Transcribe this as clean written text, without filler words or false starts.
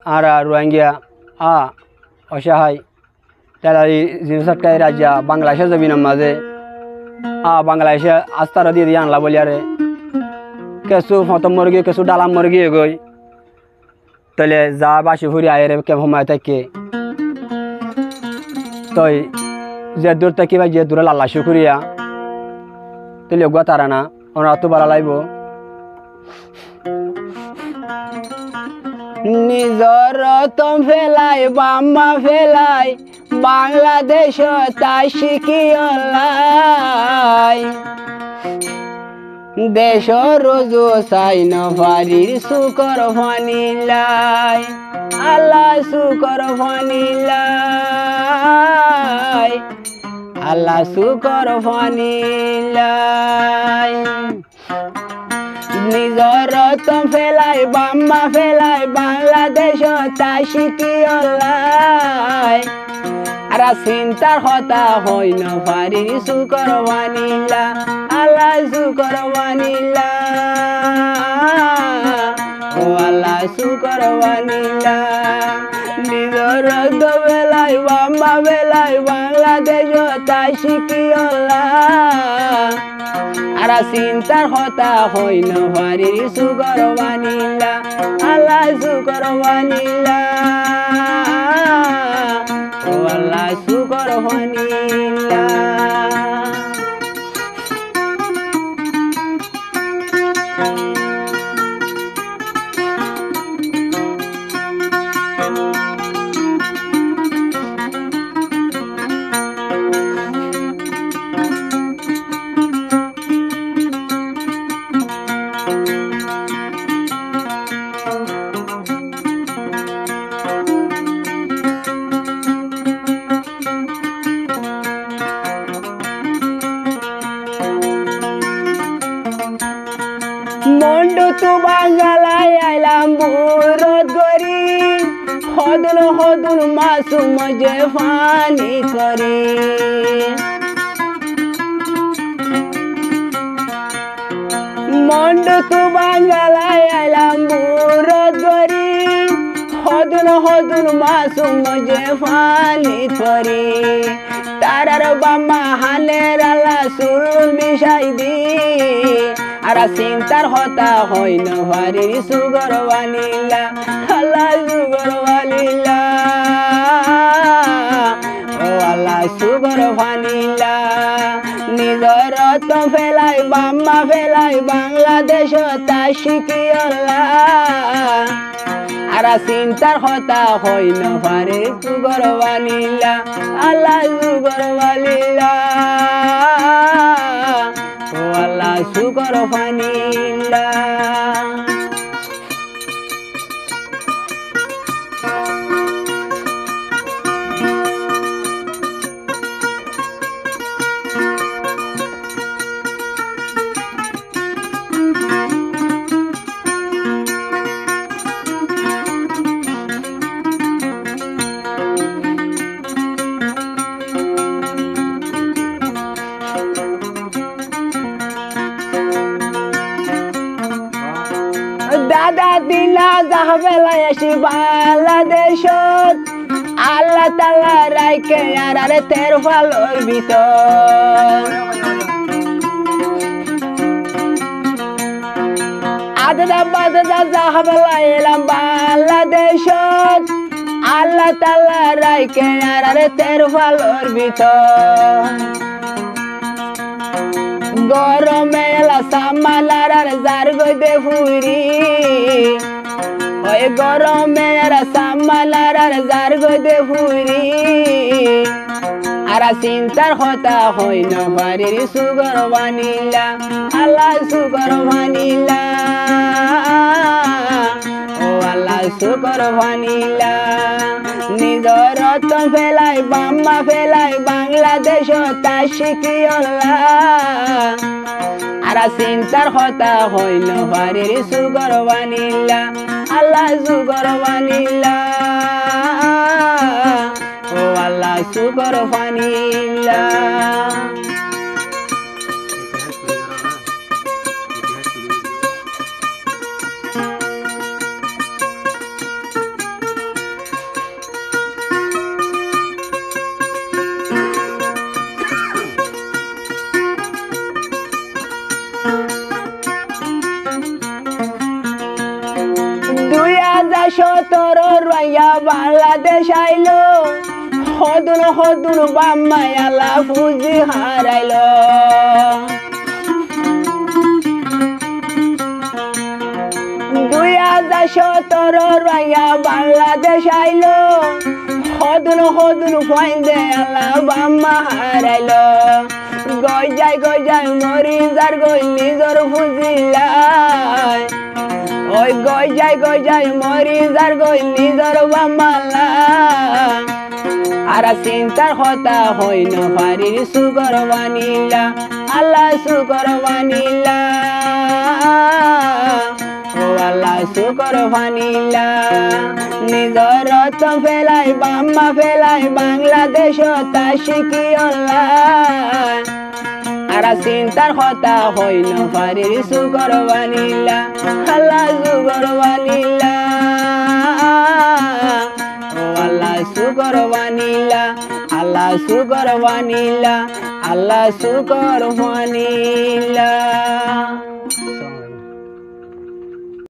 আর রোহিঙ্গা অসহায় তারা জিনিসটকাই রাজ্যা বাংলাদেশের জমিনের মাঝে বাংলাদেশে আস্তারা দিয়ে দিয়ে আনলা বলি আরে কেঁচু ফতম মুরগি কেঁচু ডালাম মুরগি এগোই তাহলে যা বাসি ফুরি আয়ের কে সময় থাকে তই যে দূর থেকে বা যে দূরে লাল্লা শুকুরিয়া তাহলে গোয়া তারা না ওনারা তো ভালো লাগব নিজর রতম ফেলাই বাম্মা ফেলাই বাংলাদেশ তাই শিখিয়ালাই দেশ রোজো চাই নফারির সুকর ফানিলাই আল্লাহ সুকর ফানিলাই আল্লাহ সুকর ফানিলাই নিজর রতম ফেলাই বাম্মা ফেলাই বাংলাদেশ তাই শিখিয়ালাই আর চিন্তার হতা হই নফারি সুকর বানিলা আল্লাহ সুকর বানিলা ও আল্লাহ সুকর বানিলা নিজর রতম ফেলাই বাম্মা ফেলাই বাংলাদেশ তাই শিখিয়ালাই আর চিন্তার হতা হই নফারি সুকর বানিলা আল্লাহ সুকর বানিলা ও আল্লাহ সুকর বানিলা মন্ডু তু বাঙ্গালাই আইলাম বুরত গরি হদুল হদুল মাসুম যে ফানি করি মন্ডু তু বাঙ্গালাই আইলাম বুরত গরি হদুল হদুল মাসুম যে ফানি করি তারার বাম্মা হানের আল্লাহ সুরুল মিশাই দি আর চিন্তার হতা হই নফারি সুগর বানিলা আল্লাহ সুগর বানিলা ও আল্লাহ সুগর বানিলা নিজর রতম ফেলাই বাম্মা ফেলাই বাংলাদেশ তাই শিখিয়ালাই আর চিন্তার হতা হই নফারি সুগর বানিলা আল্লাহ সুগর বানিলা ও আল্লাহ সুকর ফানিলা দাদা দিলা যাহবেলা এসি বাংলাদেশত আল্লাহ তাআলা রাইকে আরে তের ফালর ভিতর আদা বাদা যাহবেলা এলাম বাংলাদেশত আল্লাহ তাআলা রাইকে আরে তের ফালর ভিতর গরমে এলা সামালার জার গইতে ফুরি ওই গরমে আর সামালার জার গইতে ফুরি আর চিন্তার হতা হই নফারি সুগর বানিলা আল্লাহ সুগর বানিলা ও আল্লাহ সুগর বানিলা নিজর রতম ফেলাই বাম্মা ফেলাই বাংলাদেশ তাই শিখিয়ালাই আর চিন্তার হতা হই নফারি সুগর বানিলা আল্লাহ সুগর বানিলা ও আল্লাহ সুগর বানিলা তোর রইয়া বাংলাদেশ আইলো হদুন হদুন বাম্মাই আল্লাহ ফুজি হারাইলো 2017 রইয়া বাংলাদেশ আইলো হদুন হদুন ফাইন্দে আল্লাহ বাম্মা হারাইলো গই যায় মরি যার গই নিজর ফুজিলাই ওই গই যায় মরি যার গই নিজর বাম্মালা আর চিন্তার কথা হইন পারি সুগর বানিলা আল্লাহ সুগর বানিলা ও আল্লাহ সুগর বানিলা নিজর তো ফেলাই বাম্মা ফেলাই বাংলাদেশ তা শিখি আর চিন্তার কথা হইন পারি সুগর বানিলা আল্লাহ সুগর বানিলা আল্লাহ সুগর বানিলা আল্লাহ সুগর বানিলা আল্লাহ সুগর বানিলা